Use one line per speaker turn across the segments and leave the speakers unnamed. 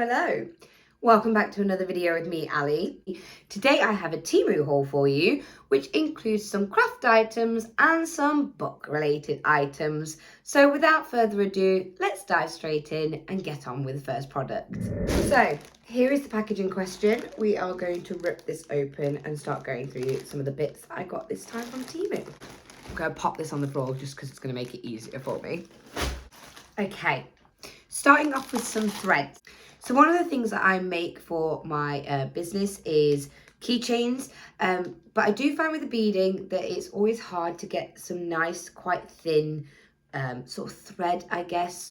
Hello. Welcome back to another video with me, Ali. Today I have a TEMU haul for you, which includes some craft items and some book related items. So without further ado, let's dive straight in and get on with the first product. So here is the package in question. We are going to rip this open and start going through some of the bits that I got this time from TEMU. I'm going to pop this on the floor just because it's going to make it easier for me. Okay, starting off with some threads. So one of the things that I make for my business is keychains, but I do find with the beading that it's always hard to get some nice, quite thin sort of thread, I guess,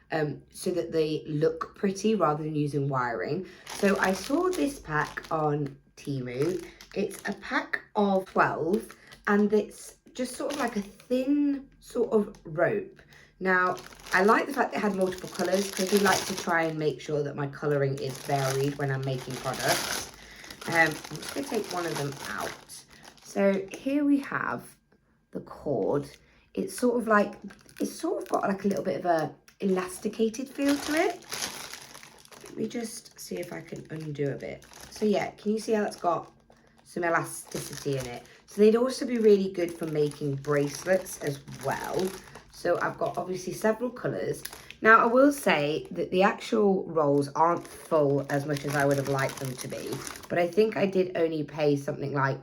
so that they look pretty rather than using wiring. So I saw this pack on TEMU. It's a pack of 12 and it's just sort of like a thin sort of rope. Now, I like the fact that it had multiple colours because we like to try and make sure that my colouring is varied when I'm making products. I'm just going to take one of them out. So here we have the cord. It's sort of got like a little bit of a elasticated feel to it. Let me just see if I can undo a bit. So yeah, can you see how that's got some elasticity in it? So they'd also be really good for making bracelets as well. So I've got obviously several colours. Now I will say that the actual rolls aren't full as much as I would have liked them to be. But I think I did only pay something like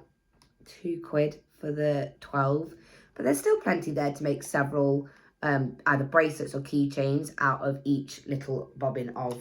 £2 for the 12. But there's still plenty there to make several either bracelets or keychains out of each little bobbin of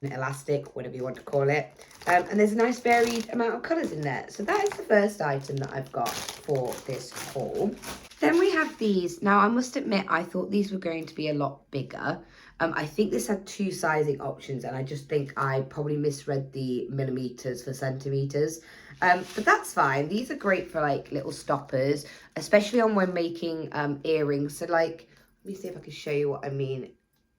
elastic, whatever you want to call it. And there's a nice varied amount of colours in there. So that is the first item that I've got for this haul. Then we have these. Now, I must admit, I thought these were going to be a lot bigger. I think this had 2 sizing options, and I just think I probably misread the millimetres for centimetres. But that's fine. These are great for, like, little stoppers, especially on when making earrings. So, like, let me see if I can show you what I mean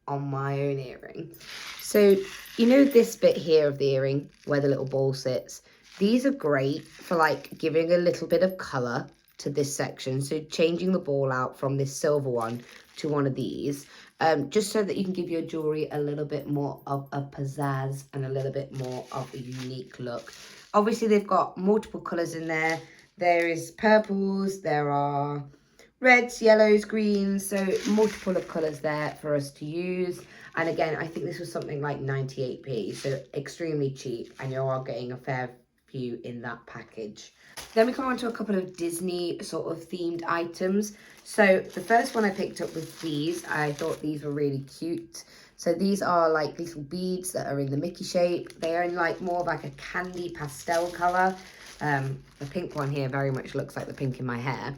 on my own earring. So, you know this bit here of the earring, where the little ball sits? These are great for, like, giving a little bit of colour to this section, so changing the ball out from this silver one to one of these, just so that you can give your jewelry a little bit more of a pizzazz and a little bit more of a unique look. Obviously they've got multiple colors in there. There is purples, there are reds, yellows, greens, so multiple of colors there for us to use. And again, I think this was something like 98p, so extremely cheap, and you are getting a fair few in that package. Then we come on to a couple of Disney sort of themed items. So the first one I picked up was these. I thought these were really cute. So these are like little beads that are in the Mickey shape. They are in like more of like a candy pastel colour. The pink one here very much looks like the pink in my hair.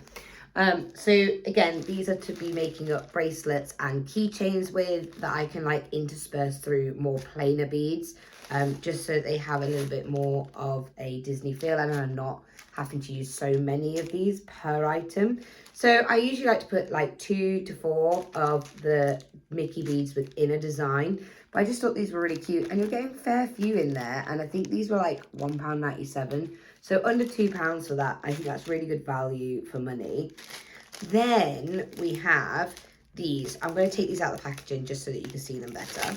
So again, these are to be making up bracelets and keychains with, that I can like intersperse through more plainer beads, just so they have a little bit more of a Disney feel, and I'm not having to use so many of these per item. So I usually like to put like 2 to 4 of the Mickey beads within a design, but I just thought these were really cute, and you're getting a fair few in there, and I think these were like £1.97. So under £2 for that. I think that's really good value for money. Then we have these. I'm going to take these out of the packaging just so that you can see them better.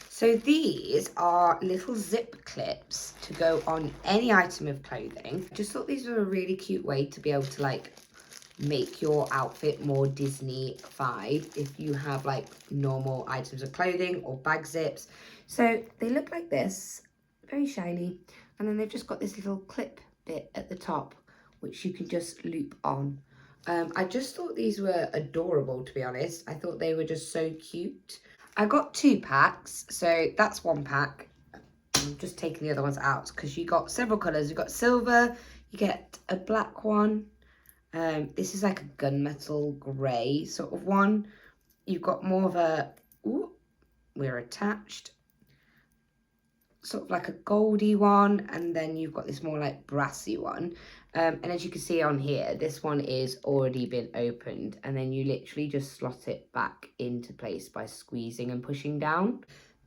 So these are little zip clips to go on any item of clothing. Just thought these were a really cute way to be able to like make your outfit more Disney-fied if you have like normal items of clothing or bag zips. So they look like this, very shiny. And then they've just got this little clip bit at the top, which you can just loop on. I just thought these were adorable, to be honest. I thought they were just so cute. I got 2 packs, so that's 1 pack. I'm just taking the other ones out because you got several colours. You got silver, you get a black one. This is like a gunmetal grey sort of one. You've got more of a, ooh, we're attached, sort of like a goldy one, and then you've got this more like brassy one. And as you can see on here, this one is already been opened, and then you literally just slot it back into place by squeezing and pushing down.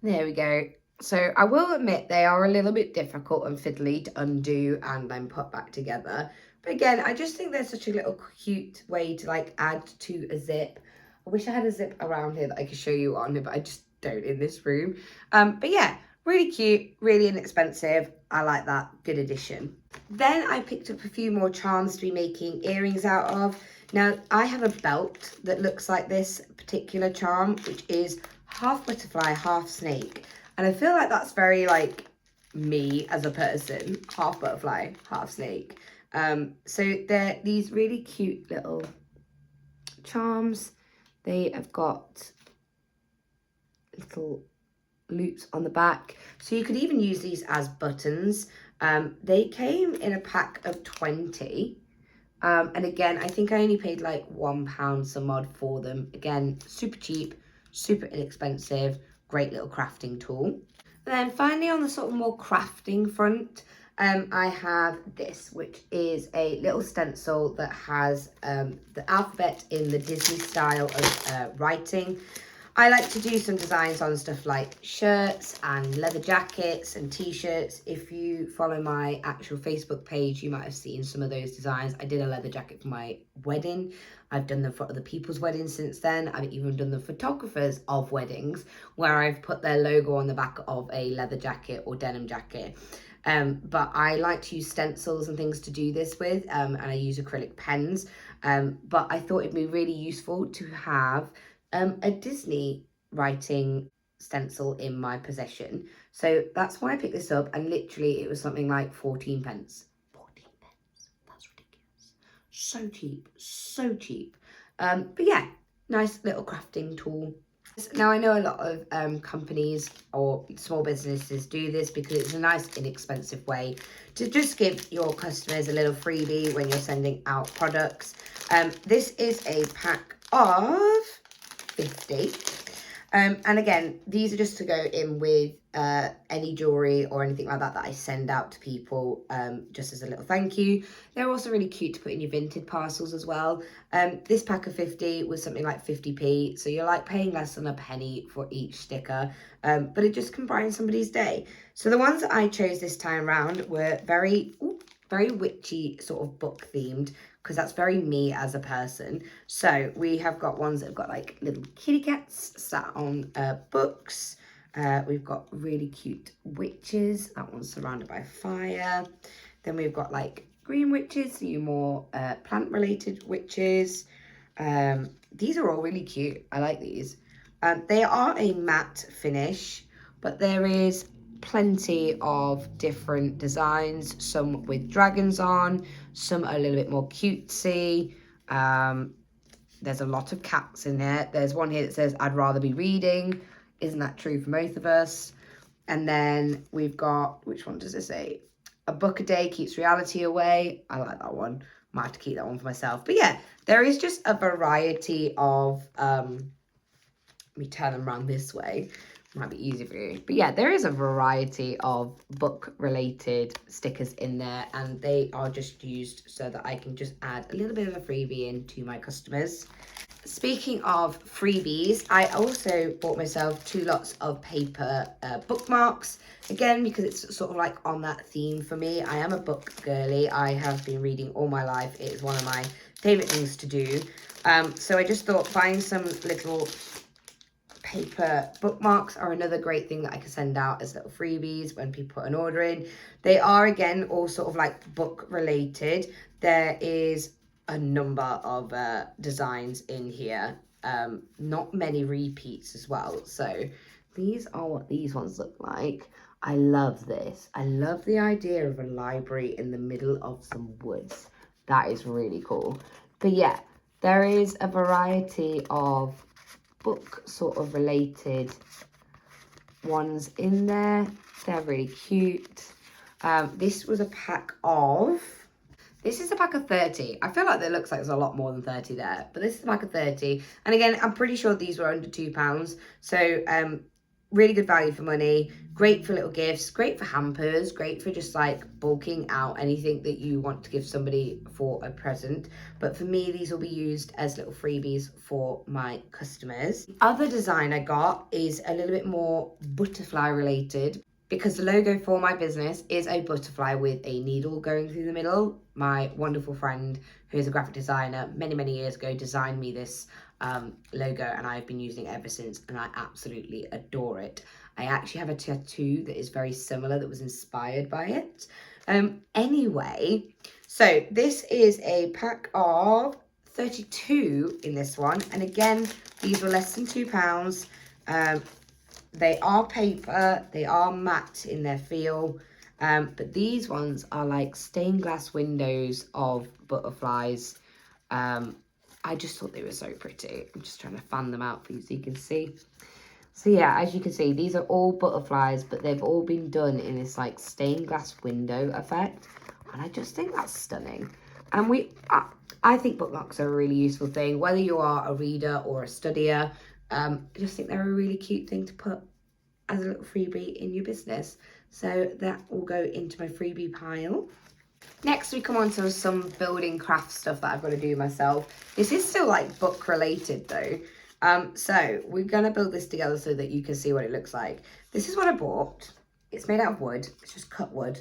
There we go. So I will admit they are a little bit difficult and fiddly to undo and then put back together. But again, I just think they're such a little cute way to like add to a zip. I wish I had a zip around here that I could show you on, but I just don't in this room. But yeah, Really cute, really inexpensive. I like that, good addition. Then I picked up a few more charms to be making earrings out of. Now I have a belt that looks like this particular charm, which is half butterfly, half snake. And I feel like that's very like me as a person, half butterfly, half snake. So they're these really cute little charms. They have got little loops on the back, so you could even use these as buttons. They came in a pack of 20, and again, I think I only paid like £1 some odd for them. Again, super cheap, super inexpensive, great little crafting tool. And then finally, on the sort of more crafting front, I have this, which is a little stencil that has the alphabet in the Disney style of writing. I like to do some designs on stuff like shirts and leather jackets and t-shirts. If you follow my actual Facebook page, you might have seen some of those designs. I did a leather jacket for my wedding. I've done them for other people's weddings since then. I've even done the photographers of weddings where I've put their logo on the back of a leather jacket or denim jacket. But I like to use stencils and things to do this with, and I use acrylic pens. But I thought it'd be really useful to have a Disney writing stencil in my possession. So that's why I picked this up, and literally it was something like 14 pence. 14 pence, that's ridiculous. So cheap, so cheap. But yeah, nice little crafting tool. Now, I know a lot of companies or small businesses do this because it's a nice, inexpensive way to just give your customers a little freebie when you're sending out products. This is a pack of 50. And again, these are just to go in with any jewelry or anything like that that I send out to people, just as a little thank you. They're also really cute to put in your vintage parcels as well. This pack of 50 was something like 50p, so you're like paying less than a penny for each sticker, but it just can brighten somebody's day. So the ones that I chose this time round were very witchy, sort of book themed, because that's very me as a person. So we have got ones that have got like little kitty cats sat on books. We've got really cute witches. That one's surrounded by fire. Then we've got like green witches, you more plant related witches. These are all really cute. I like these. They are a matte finish, but there is plenty of different designs, some with dragons on, some are a little bit more cutesy. There's a lot of cats in there. There's one here that says, I'd rather be reading. Isn't that true for most of us? And then we've got, which one does it say? A book a day keeps reality away. I like that one. Might have to keep that one for myself. But yeah, there is just a variety of, let me turn them around this way. Might be easy for you. But yeah, there is a variety of book related stickers in there, and they are just used so that I can just add a little bit of a freebie in to my customers. Speaking of freebies, I also bought myself 2 lots of paper bookmarks. Again, because it's sort of like on that theme for me. I am a book girly. I have been reading all my life. It is one of my favourite things to do. So I just thought buying some little paper bookmarks are another great thing that I can send out as little freebies when people put an order in. They are, again, all sort of like book related. There is a number of designs in here, not many repeats as well. So these are what these ones look like. I love this. I love the idea of a library in the middle of some woods. That is really cool. But yeah, there is a variety of book sort of related ones in there. They're really cute. This was a pack of, this is a pack of 30. I feel like it looks like there's a lot more than 30 there, but this is a pack of 30. And again, I'm pretty sure these were under £2. So really good value for money, great for little gifts, great for hampers, great for just like bulking out anything that you want to give somebody for a present. But for me, these will be used as little freebies for my customers. The other design I got is a little bit more butterfly related, because the logo for my business is a butterfly with a needle going through the middle. My wonderful friend, who is a graphic designer, many years ago designed me this logo, and I've been using it ever since, and I absolutely adore it. I actually have a tattoo that is very similar that was inspired by it. Anyway, so this is a pack of 32 in this one. And again, these were less than £2. They are paper, they are matte in their feel, but these ones are like stained glass windows of butterflies. I just thought they were so pretty. I'm just trying to fan them out for you so you can see. So yeah, as you can see, these are all butterflies, but they've all been done in this like stained glass window effect. And I just think that's stunning. And I think bookmarks are a really useful thing, whether you are a reader or a studier. I just think they're a really cute thing to put as a little freebie in your business. So that will go into my freebie pile. Next, we come on to some building craft stuff that I've got to do myself. This is still like book related though. So we're going to build this together so that you can see what it looks like. This is what I bought. It's made out of wood. It's just cut wood.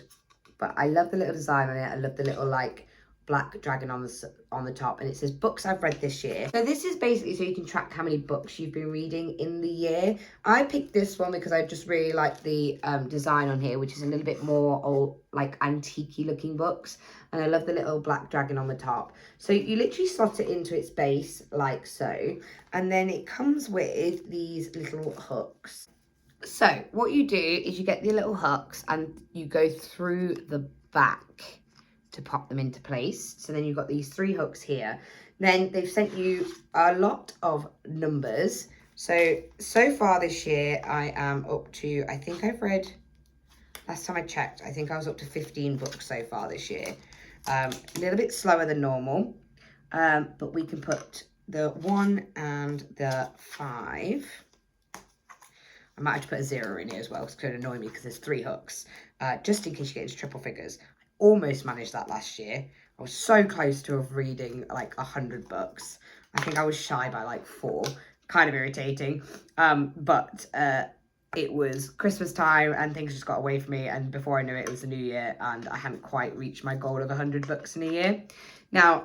But I love the little design on it. I love the little like black dragon on the top, and it says books I've read this year. So this is basically so you can track how many books you've been reading in the year. I picked this one because I just really like the design on here, which is a little bit more old, like antique-y looking books, and I love the little black dragon on the top. So you literally slot it into its base like so, and then it comes with these little hooks. So what you do is you get the little hooks and you go through the back to pop them into place. So then you've got these 3 hooks here. Then they've sent you a lot of numbers. So far this year, I am up to, I think I've read, last time I checked, I think I was up to 15 books so far this year. A little bit slower than normal, but we can put the 1 and the 5. I might have to put a 0 in here as well, because it's going to annoy me because there's 3 hooks, just in case you get into triple figures. Almost managed that last year. I was so close to reading like 100 books. I think I was shy by like 4. Kind of irritating. But it was Christmas time and things just got away from me. And before I knew it, it was the new year and I hadn't quite reached my goal of 100 books in a year. Now,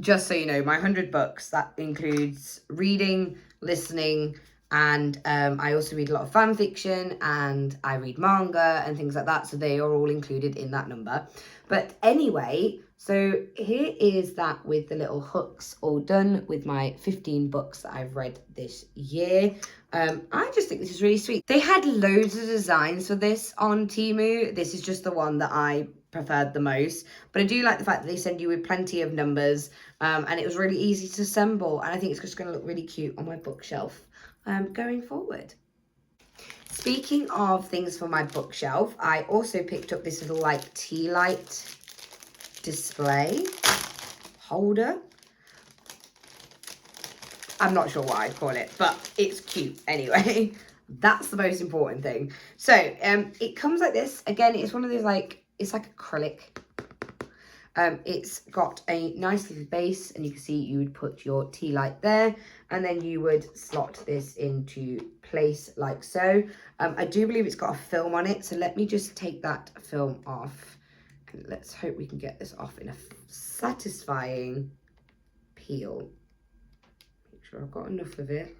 just so you know, my 100 books, that includes reading, listening, and I also read a lot of fan fiction and I read manga and things like that. So they are all included in that number. But anyway, so here is that with the little hooks all done with my 15 books that I've read this year. I just think this is really sweet. They had loads of designs for this on TEMU. This is just the one that I preferred the most. But I do like the fact that they send you with plenty of numbers and it was really easy to assemble. And I think it's just going to look really cute on my bookshelf going forward. Speaking of things for my bookshelf, I also picked up this little like tea light display holder. I'm not sure what I'd call it, but it's cute anyway. That's the most important thing. So it comes like this. Again, it's one of those like, it's like acrylic. It's got a nice little base, and you can see you would put your tea light there, and then you would slot this into place like so. I do believe it's got a film on it, so let me just take that film off, and let's hope we can get this off in a satisfying peel. Make sure I've got enough of it.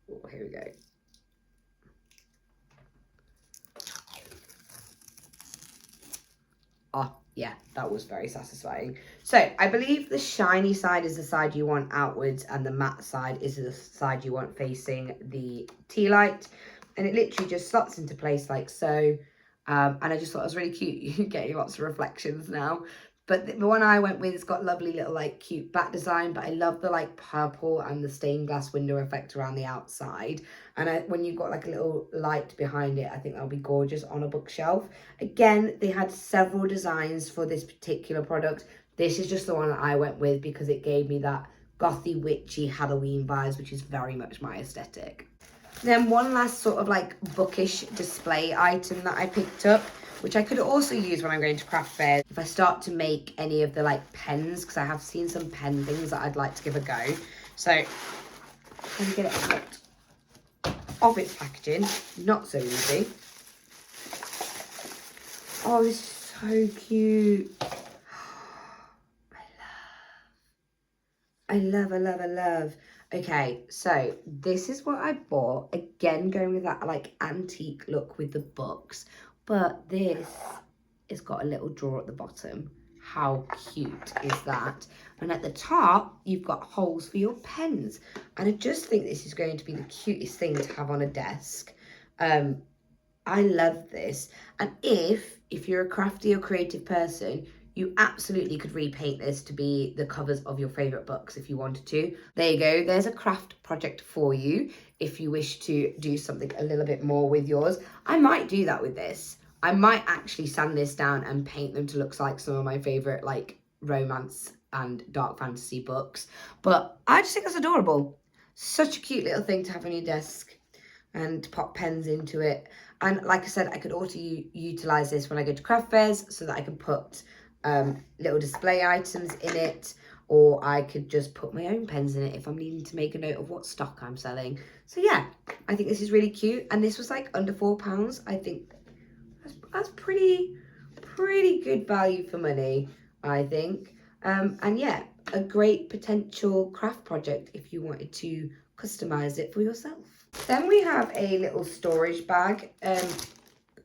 Oh, here we go. Oh, yeah, that was very satisfying. So I believe the shiny side is the side you want outwards and the matte side is the side you want facing the tea light. And it literally just slots into place like so. And I just thought it was really cute. You're getting lots of reflections now. But the one I went with, it's got lovely little like cute back design, but I love the like purple and the stained glass window effect around the outside. And when you've got like a little light behind it, I think that'll be gorgeous on a bookshelf. Again, they had several designs for this particular product. This is just the one that I went with because it gave me that gothy, witchy Halloween vibes, which is very much my aesthetic. Then one last sort of like bookish display item that I picked up, which I could also use when I'm going to craft fairs if I start to make any of the like pens, because I have seen some pen things that I'd like to give a go. So let me get it out of its packaging. Not so easy. Oh, this is so cute. I love. Okay, so this is what I bought. Again, going with that like antique look with the books. But this has got a little drawer at the bottom. How cute is that? And at the top, you've got holes for your pens. And I just think this is going to be the cutest thing to have on a desk. I love this. And if you're a crafty or creative person, you absolutely could repaint this to be the covers of your favourite books if you wanted to. There you go. There's a craft project for you if you wish to do something a little bit more with yours. I might do that with this. I might actually sand this down and paint them to look like some of my favourite like romance and dark fantasy books. But I just think that's adorable. Such a cute little thing to have on your desk and pop pens into it. And like I said, I could also utilize this when I go to craft fairs so that I can put little display items in it, or I could just put my own pens in it if I'm needing to make a note of what stock I'm selling. So yeah, I think this is really cute. And this was like under £4. I think that's pretty good value for money, I think. And yeah, a great potential craft project if you wanted to customize it for yourself. Then we have a little storage bag.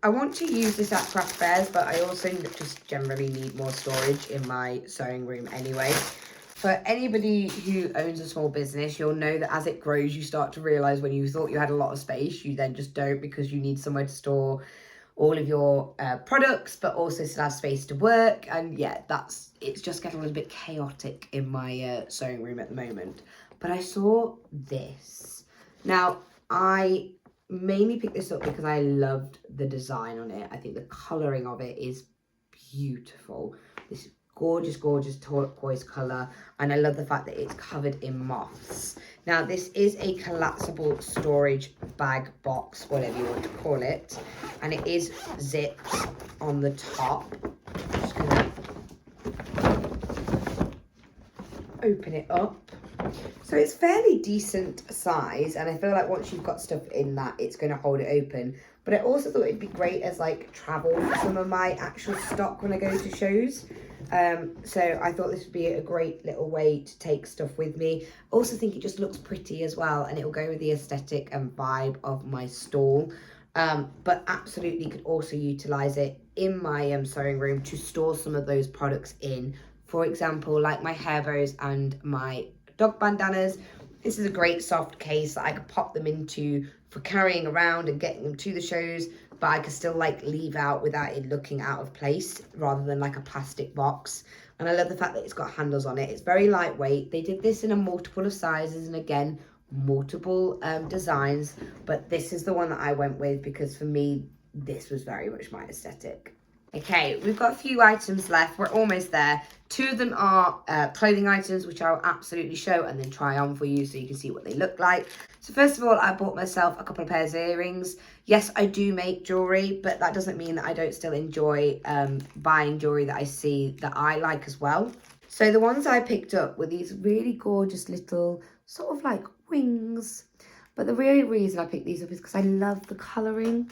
I want to use this at craft fairs, but I also just generally need more storage in my sewing room anyway. For anybody who owns a small business, you'll know that as it grows, you start to realize when you thought you had a lot of space, you then just don't, because you need somewhere to store all of your products, but also still have space to work. And yeah, it's just getting a little bit chaotic in my sewing room at the moment. But I saw this. Now, I mainly picked this up because I loved the design on it. I think the colouring of it is beautiful. This gorgeous turquoise colour, and I love the fact that it's covered in moths. Now, this is a collapsible storage bag box, whatever you want to call it, and it is zipped on the top. I'm just gonna open it up. So it's fairly decent size, and I feel like once you've got stuff in that, it's going to hold it open. But I also thought it'd be great as like travel for some of my actual stock when I go to shows. So I thought this would be a great little way to take stuff with me. I also think it just looks pretty as well, and it will go with the aesthetic and vibe of my stall. But absolutely could also utilize it in my sewing room to store some of those products in. For example, like my hair bows and my dog bandanas. This is a great soft case that I could pop them into for carrying around and getting them to the shows, but I could still like leave out without it looking out of place, rather than like a plastic box. And I love the fact that it's got handles on it. It's very lightweight. They did this in a multiple of sizes, and again, multiple designs, but this is the one that I went with because for me, this was very much my aesthetic. Okay, we've got a few items left. We're almost there. Two of them are clothing items, which I'll absolutely show and then try on for you so you can see what they look like. So first of all, I bought myself a couple of pairs of earrings. Yes, I do make jewellery, but that doesn't mean that I don't still enjoy buying jewellery that I see that I like as well. So the ones I picked up were these really gorgeous little sort of like wings. But the real reason I picked these up is because I love the colouring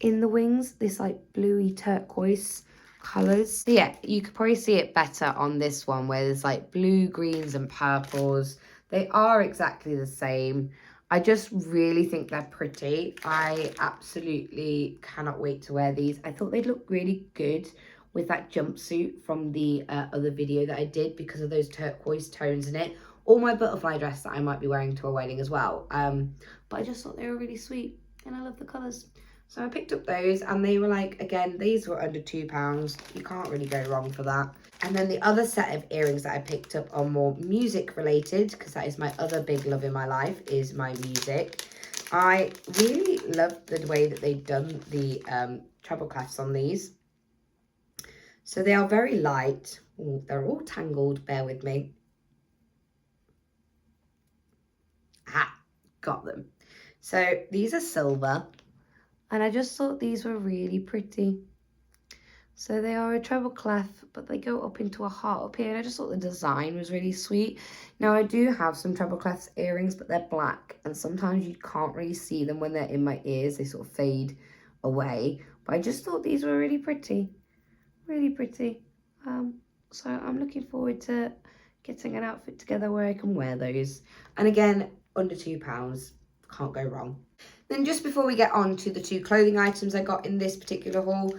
in the wings, this like bluey turquoise colours. So yeah, you could probably see it better on this one where there's like blue, greens and purples. They are exactly the same. I just really think they're pretty. I absolutely cannot wait to wear these. I thought they'd look really good with that jumpsuit from the other video that I did because of those turquoise tones in it, or my butterfly dress that I might be wearing to a wedding as well. But I just thought they were really sweet and I love the colours. So I picked up those and they were like, again, these were under £2. You can't really go wrong for that. And then the other set of earrings that I picked up are more music related, because that is my other big love in my life, is my music. I really loved the way that they've done the treble clefs on these. So they are very light. Ooh, they're all tangled, bear with me. Ah, got them. So these are silver. And I just thought these were really pretty. So they are a treble clef, but they go up into a heart up here. And I just thought the design was really sweet. Now, I do have some treble clefs earrings, but they're black. And sometimes you can't really see them when they're in my ears. They sort of fade away. But I just thought these were really pretty. Really pretty. So I'm looking forward to getting an outfit together where I can wear those. And again, under £2, can't go wrong. Then just before we get on to the 2 clothing items I got in this particular haul,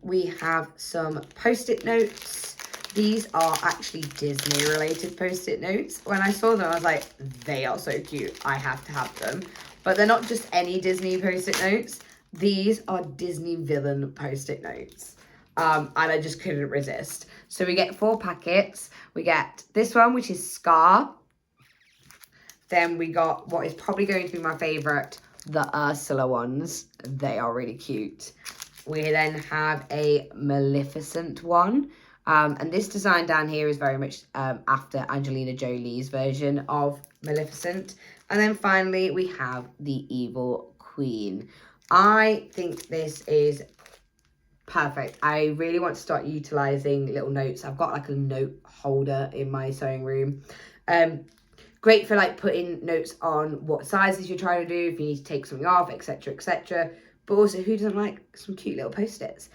we have some post-it notes. These are actually Disney related post-it notes. When I saw them, I was like, they are so cute. I have to have them. But they're not just any Disney post-it notes. These are Disney villain post-it notes. And I just couldn't resist. So we get 4 packets. We get this one, which is Scar. Then we got what is probably going to be my favourite, the Ursula ones. They are really cute. We then have a Maleficent one. And this design down here is very much after Angelina Jolie's version of Maleficent. And then finally, we have the Evil Queen. I think this is perfect. I really want to start utilising little notes. I've got like a note holder in my sewing room. Great for like putting notes on what sizes you're trying to do, if you need to take something off, etc, etc. But also, who doesn't like some cute little post-its?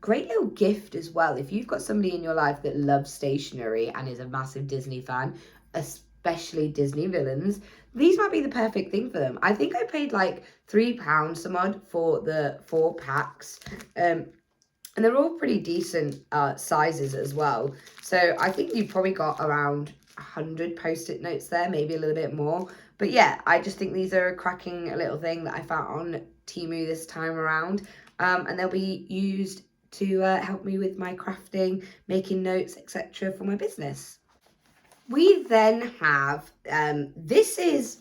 Great little gift as well. If you've got somebody in your life that loves stationery and is a massive Disney fan, especially Disney villains, these might be the perfect thing for them. I think I paid like £3 some odd for the 4 packs. And they're all pretty decent sizes as well. So I think you've probably got around 100 post-it notes there, maybe a little bit more. But yeah, I just think these are a cracking little thing that I found on TEMU this time around. And they'll be used to help me with my crafting, making notes, etc. for my business. We then have, is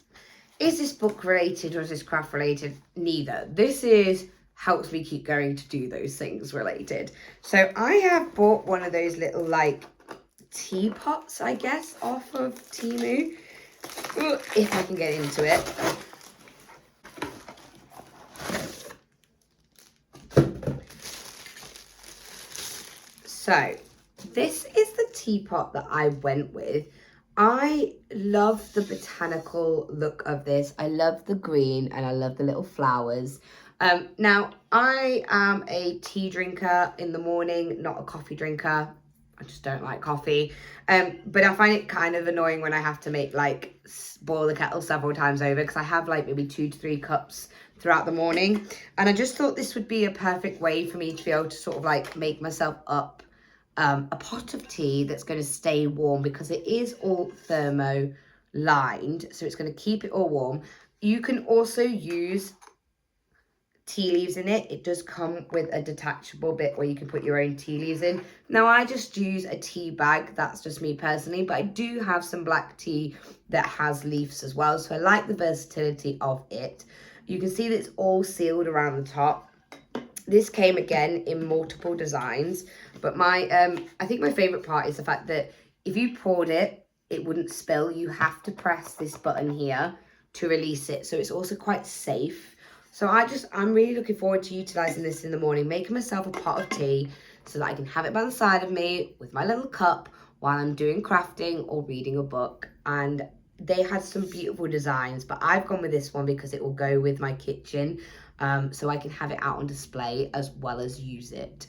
this book related or is this craft related? Neither. This is helps me keep going to do those things related. So I have bought one of those little like teapots, I guess, off of TEMU. If I can get into it. So this is the teapot that I went with. I love the botanical look of this. I love the green and I love the little flowers. Now, I am a tea drinker in the morning, not a coffee drinker. I just don't like coffee. But I find it kind of annoying when I have to make like boil the kettle several times over because I have like maybe 2 to 3 cups throughout the morning. And I just thought this would be a perfect way for me to be able to sort of like make myself up a pot of tea that's going to stay warm because it is all thermo lined, so it's going to keep it all warm. You can also use tea leaves in it. It does come with a detachable bit where you can put your own tea leaves in. Now I just use a tea bag, that's just me personally, but I do have some black tea that has leaves as well, so I like the versatility of it. You can see that it's all sealed around the top. This came again in multiple designs, but I think my favorite part is the fact that if you poured it, it wouldn't spill. You have to press this button here to release it. So it's also quite safe. So I'm really looking forward to utilizing this in the morning, making myself a pot of tea so that I can have it by the side of me with my little cup while I'm doing crafting or reading a book. And they had some beautiful designs, but I've gone with this one because it will go with my kitchen. So I can have it out on display as well as use it.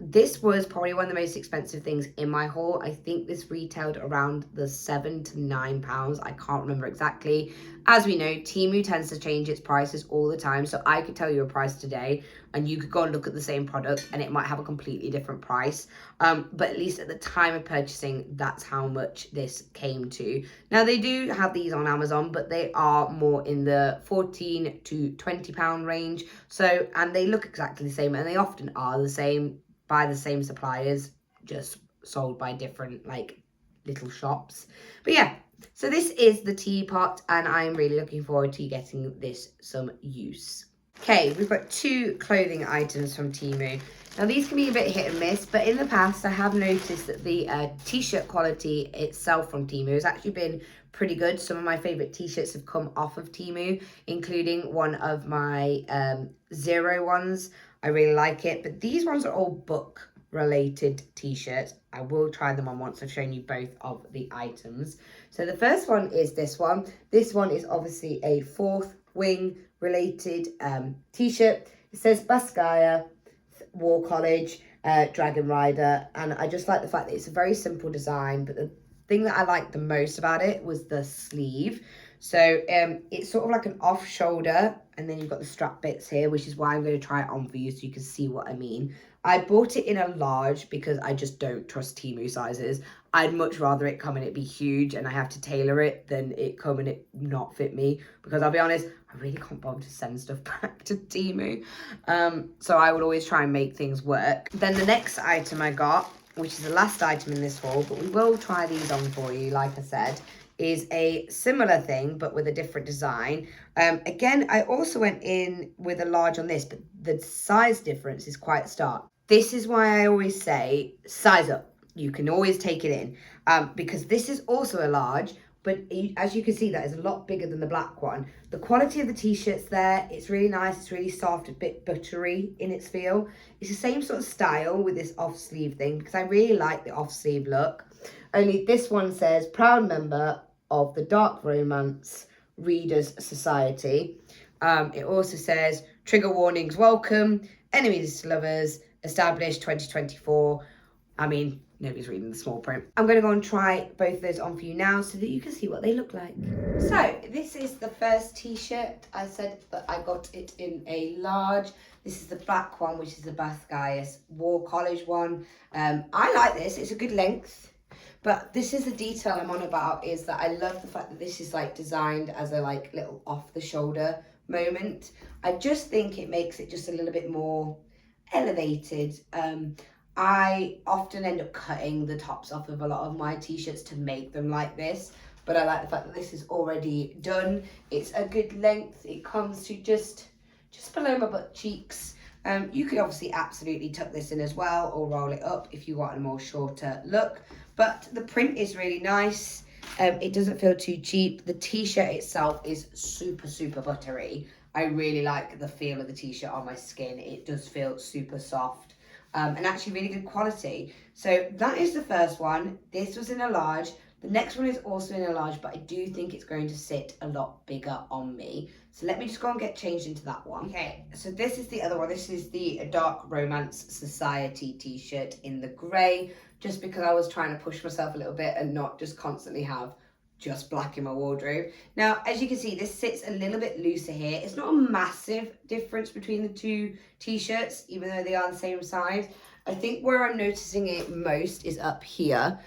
This was probably one of the most expensive things in my haul. I think this retailed around the £7 to £9. I can't remember exactly. As we know, TEMU tends to change its prices all the time. So I could tell you a price today and you could go and look at the same product and it might have a completely different price. But at least at the time of purchasing, that's how much this came to. Now they do have these on Amazon, but they are more in the £14 to £20 range. So, and they look exactly the same and they often are the same, by the same suppliers, just sold by different like little shops. But yeah, so this is the teapot and I'm really looking forward to getting this some use. Okay, we've got 2 clothing items from TEMU. Now these can be a bit hit and miss, but in the past I have noticed that the t-shirt quality itself from TEMU has actually been pretty good. Some of my favorite t-shirts have come off of TEMU, including one of my Zero ones. I really like it, but these ones are all book related t-shirts. I will try them on once I've shown you both of the items. So the first one is this one. This one is obviously a Fourth Wing related t-shirt. It says Baskaya War College Dragon Rider, and I just like the fact that it's a very simple design, but the thing that I liked the most about it was the sleeve. So it's sort of like an off shoulder, and then you've got the strap bits here, which is why I'm going to try it on for you so you can see what I mean. I bought it in a large because I just don't trust TEMU sizes. I'd much rather it come and it be huge and I have to tailor it than it come and it not fit me, because I'll be honest, I really can't bother to send stuff back to TEMU. So I would always try and make things work. Then the next item I got, which is the last item in this haul, but we will try these on for you, like I said, is a similar thing but with a different design. Again, I also went in with a large on this, but the size difference is quite stark. This is why I always say size up. You can always take it in, because this is also a large, but as you can see, that is a lot bigger than the black one. The quality of the t-shirt's there. It's really nice. It's really soft, a bit buttery in its feel. It's the same sort of style with this off sleeve thing, because I really like the off sleeve look. Only this one says proud member of the Dark Romance Readers Society. It also says trigger warnings welcome, enemies to lovers, established 2024. I mean, nobody's reading the small print. I'm going to go and try both of those on for you now so that you can see what they look like. So this is the first t-shirt. I said that I got it in a large. This is the black one, which is the Bath Gaius War College one. I like this. It's a good length. But this is the detail I'm on about, is that I love the fact that this is like designed as a like little off the shoulder moment. I just think it makes it just a little bit more elevated. I often end up cutting the tops off of a lot of my t-shirts to make them like this, but I like the fact that this is already done. It's a good length. It comes to just below my butt cheeks. You could obviously absolutely tuck this in as well or roll it up if you want a more shorter look, but the print is really nice. It doesn't feel too cheap. The t-shirt itself is super buttery. I really like the feel of the t-shirt on my skin. It does feel super soft. And actually really good quality. So that is the first one. This was in a large. The next one is also in a large, but I do think it's going to sit a lot bigger on me. So let me just go and get changed into that one. Okay, so this is the other one. This is the Dark Romance Society t-shirt in the grey, just because I was trying to push myself a little bit and not just constantly have just black in my wardrobe. Now, as you can see, this sits a little bit looser here. It's not a massive difference between the two t-shirts, even though they are the same size. I think where I'm noticing it most is up here.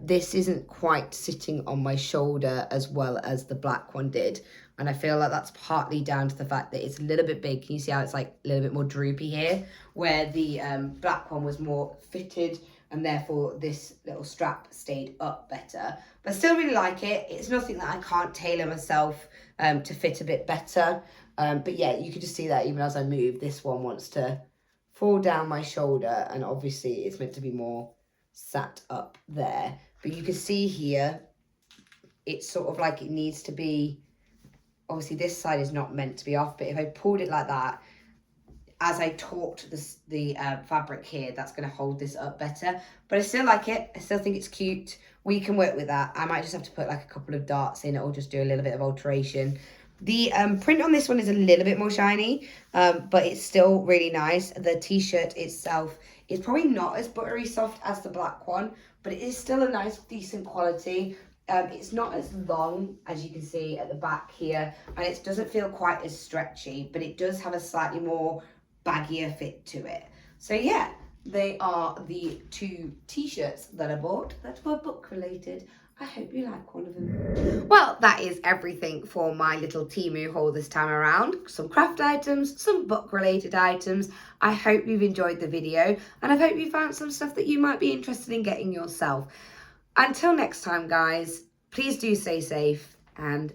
This isn't quite sitting on my shoulder as well as the black one did. And I feel like that's partly down to the fact that it's a little bit big. Can you see how it's like a little bit more droopy here? Where the black one was more fitted, and therefore this little strap stayed up better. But I still really like it. It's nothing that I can't tailor myself to fit a bit better. But yeah, you can just see that even as I move, this one wants to fall down my shoulder, and obviously it's meant to be more sat up there. But you can see here, it's sort of like it needs to be, obviously this side is not meant to be off, but if I pulled it like that, as I taut the fabric here, that's going to hold this up better. But I still like it. I still think it's cute. We can work with that. I might just have to put like a couple of darts in it or just do a little bit of alteration. The print on this one is a little bit more shiny, but it's still really nice. The t-shirt itself is probably not as buttery soft as the black one, but it is still a nice, decent quality. It's not as long, as you can see at the back here, and it doesn't feel quite as stretchy, but it does have a slightly more baggier fit to it. So yeah, they are the two t-shirts that I bought that were book related. I hope you like one of them. Well, that is everything for my little TEMU haul this time around. Some craft items, some book related items. I hope you've enjoyed the video, and I hope you found some stuff that you might be interested in getting yourself. Until next time, guys, please do stay safe and